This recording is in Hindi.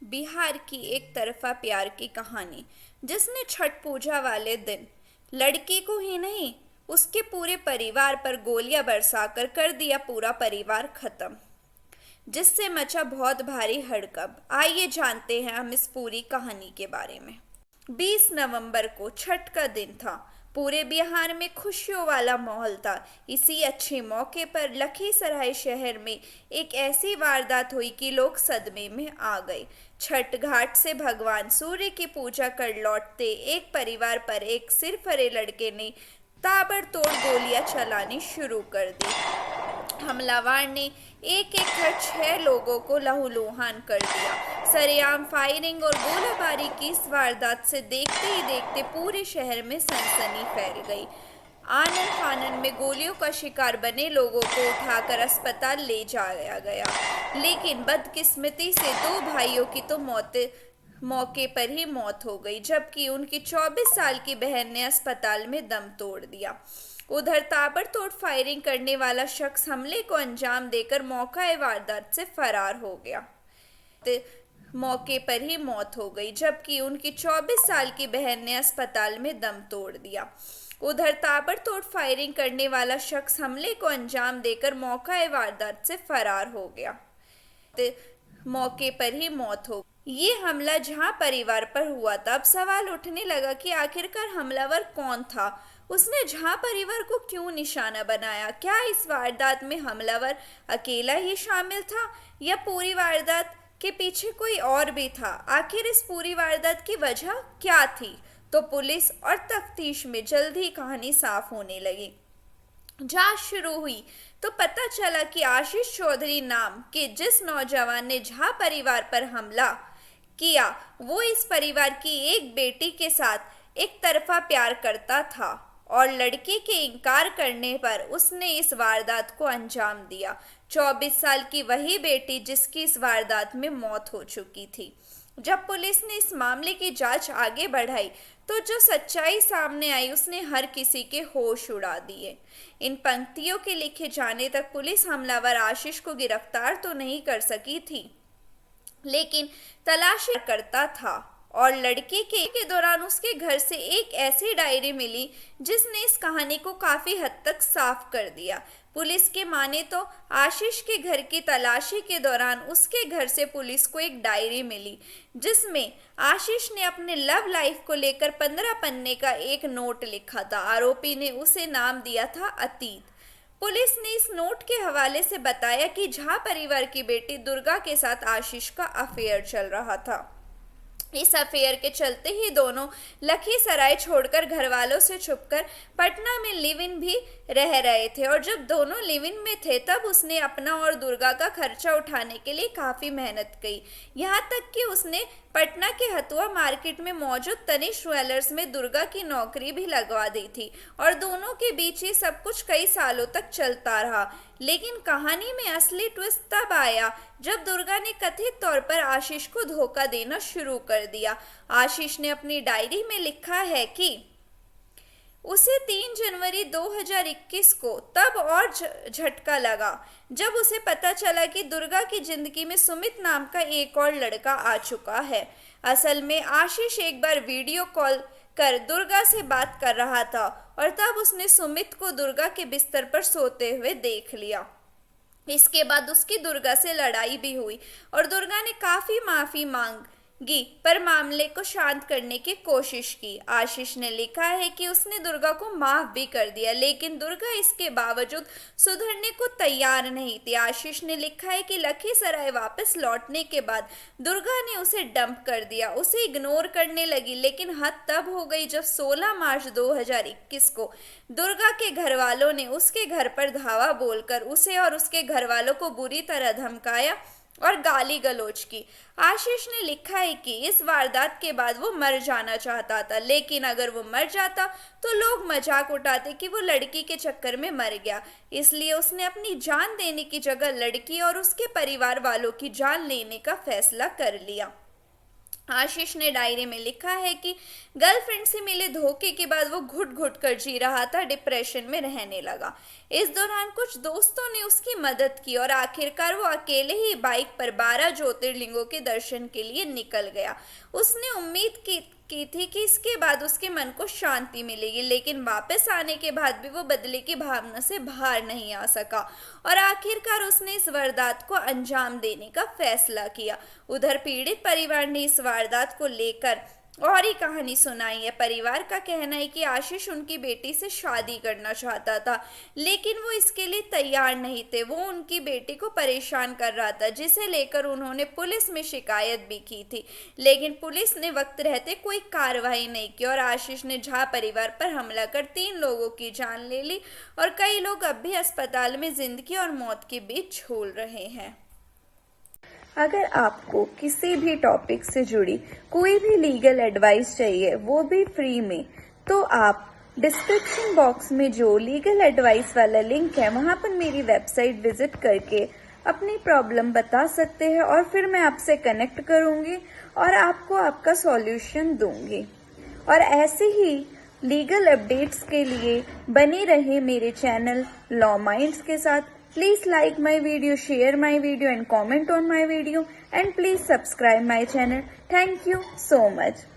बिहार की एक तरफा प्यार की कहानी जिसने छठ पूजा वाले दिन लड़की को ही नहीं उसके पूरे परिवार पर गोलियां बरसाकर कर दिया पूरा परिवार खत्म, जिससे मचा बहुत भारी हड़कंप। आइए जानते हैं हम इस पूरी कहानी के बारे में। 20 नवंबर को छठ का दिन था। पूरे बिहार में खुशियों वाला माहौल था। इसी अच्छे मौके पर लखीसराय शहर में एक ऐसी वारदात हुई कि लोग सदमे में आ गए। छठ घाट से भगवान सूर्य की पूजा कर लौटते एक परिवार पर एक सिरफरे लड़के ने ताबड़तोड़ गोलियां चलानी शुरू कर दी। हमलावर ने एक एक कर 6 लोगों को लहूलुहान कर दिया। सरेआम फायरिंग और गोलाबारी की इस वारदात से देखते ही देखते पूरे शहर में सनसनी फैल गई। आनन फानन में गोलियों का शिकार बने लोगों को उठाकर अस्पताल ले जाया गया, लेकिन बदकिस्मती से 2 भाइयों की तो मौके पर ही मौत हो गई, जबकि उनकी 24 साल की बहन ने अस्पताल में दम तोड़ दिया। उधर ताबड़तोड़ फायरिंग करने वाला शख्स हमले को अंजाम देकर मौका वारदात से फरार हो गया। मौके पर ही मौत हो गई, जबकि उनकी 24 साल की बहन ने अस्पताल में दम तोड़ दिया। उधर ताबड़तोड़ फायरिंग करने वाला शख्स हमले को अंजाम देकर मौका वारदात से फरार हो गया। मौके पर ही मौत हो। ये हमला जहां परिवार पर हुआ था, अब सवाल उठने लगा कि आखिरकार हमलावर कौन था। उसने जहां परिवार को क्यों निशाना बनाया? क्या इस वारदात में हमलावर अकेला ही शामिल था या पूरी वारदात के पीछे कोई और भी था? आखिर इस पूरी वारदात की वजह क्या थी? तो पुलिस और तफ्तीश में जल्द ही कहानी साफ होने लगी। जांच शुरू हुई तो पता चला कि आशीष चौधरी नाम के जिस नौजवान ने जहां परिवार पर हमला किया, वो इस परिवार की एक बेटी के साथ एक तरफा प्यार करता था और लड़के के इनकार करने पर उसने इस वारदात को अंजाम दिया। 24 साल की वही बेटी जिसकी इस वारदात में मौत हो चुकी थी। जब पुलिस ने इस मामले की जांच आगे बढ़ाई तो जो सच्चाई सामने आई उसने हर किसी के होश उड़ा दिए। इन पंक्तियों के लिखे जाने तक पुलिस हमलावर आशीष को गिरफ्तार तो नहीं कर सकी थी, लेकिन तलाशी करता था और लड़के के दौरान उसके घर से एक ऐसी डायरी मिली जिसने इस कहानी को काफी हद तक साफ कर दिया। पुलिस के माने तो आशीष के घर की तलाशी के दौरान उसके घर से पुलिस को एक डायरी मिली जिसमें आशीष ने अपने लव लाइफ को लेकर 15 पन्ने का एक नोट लिखा था। आरोपी ने उसे नाम दिया था अतीत। पुलिस ने इस नोट के हवाले से बताया कि झा परिवार की बेटी दुर्गा के साथ आशीष का अफेयर चल रहा था। इस अफेयर के चलते ही दोनों लखीसराय छोड़कर घर वालों से छुपकर पटना में लिव इन भी रह रहे थे, और जब दोनों लिव इन में थे तब उसने अपना और दुर्गा का खर्चा उठाने के लिए काफ़ी मेहनत की। यहाँ तक कि उसने पटना के हथुआ मार्केट में मौजूद तनिष्क ज्वेलर्स में दुर्गा की नौकरी भी लगवा दी थी, और दोनों के बीच ये सब कुछ कई सालों तक चलता रहा। लेकिन कहानी में असली ट्विस्ट तब आया जब दुर्गा ने कथित तौर पर आशीष को धोखा देना शुरू कर दिया। आशीष ने अपनी डायरी में लिखा है कि उसे 3 जनवरी 2021 को तब और झटका लगा जब उसे पता चला कि दुर्गा की जिंदगी में सुमित नाम का एक और लड़का आ चुका है। असल में आशीष एक बार वीडियो कॉल कर दुर्गा से बात कर रहा था और तब उसने सुमित को दुर्गा के बिस्तर पर सोते हुए देख लिया। इसके बाद उसकी दुर्गा से लड़ाई भी हुई और दुर्गा ने काफी माफी मांगी पर मामले को शांत करने की कोशिश की। आशीष ने लिखा है कि उसने दुर्गा को माफ भी कर दिया, लेकिन दुर्गा इसके बावजूद सुधरने को तैयार नहीं थी। आशीष ने लिखा है कि लखीसराय वापस लौटने के बाद दुर्गा ने उसे डंप कर दिया, उसे इग्नोर करने लगी, लेकिन हद तब हो गई जब 16 मार्च 2021 को दुर्गा के घर वालों ने उसके घर पर धावा बोलकर उसे और उसके घर वालों को बुरी तरह धमकाया और गाली गलौज की। आशीष ने लिखा है कि इस वारदात के बाद वो मर जाना चाहता था, लेकिन अगर वो मर जाता तो लोग मजाक उड़ाते कि वो लड़की के चक्कर में मर गया, इसलिए उसने अपनी जान देने की जगह लड़की और उसके परिवार वालों की जान लेने का फैसला कर लिया। आशीष ने डायरी में लिखा है कि गर्लफ्रेंड से मिले धोखे के बाद वो घुट घुट कर जी रहा था, डिप्रेशन में रहने लगा। इस दौरान कुछ दोस्तों ने उसकी मदद की और आखिरकार वो अकेले ही बाइक पर 12 ज्योतिर्लिंगों के दर्शन के लिए निकल गया। उसने उम्मीद की थी कि इसके बाद उसके मन को शांति मिलेगी, लेकिन वापस आने के बाद भी वो बदले की भावना से बाहर नहीं आ सका और आखिरकार उसने इस वारदात को अंजाम देने का फैसला किया। उधर पीड़ित परिवार ने इस वारदात को लेकर और ही कहानी सुनाई है। परिवार का कहना है कि आशीष उनकी बेटी से शादी करना चाहता था, लेकिन वो इसके लिए तैयार नहीं थे। वो उनकी बेटी को परेशान कर रहा था, जिसे लेकर उन्होंने पुलिस में शिकायत भी की थी, लेकिन पुलिस ने वक्त रहते कोई कार्रवाई नहीं की और आशीष ने झा परिवार पर हमला कर 3 लोगों की जान ले ली और कई लोग अब भी अस्पताल में जिंदगी और मौत के बीच झूल रहे हैं। अगर आपको किसी भी टॉपिक से जुड़ी कोई भी लीगल एडवाइस चाहिए, वो भी फ्री में, तो आप डिस्क्रिप्शन बॉक्स में जो लीगल एडवाइस वाला लिंक है वहां पर मेरी वेबसाइट विजिट करके अपनी प्रॉब्लम बता सकते हैं और फिर मैं आपसे कनेक्ट करूंगी और आपको आपका सॉल्यूशन दूंगी। और ऐसे ही लीगल अपडेट्स के लिए बने रहे मेरे चैनल लॉ माइंड्स के साथ। Please like my video, share my video and comment on my video, and please subscribe my channel. Thank you so much.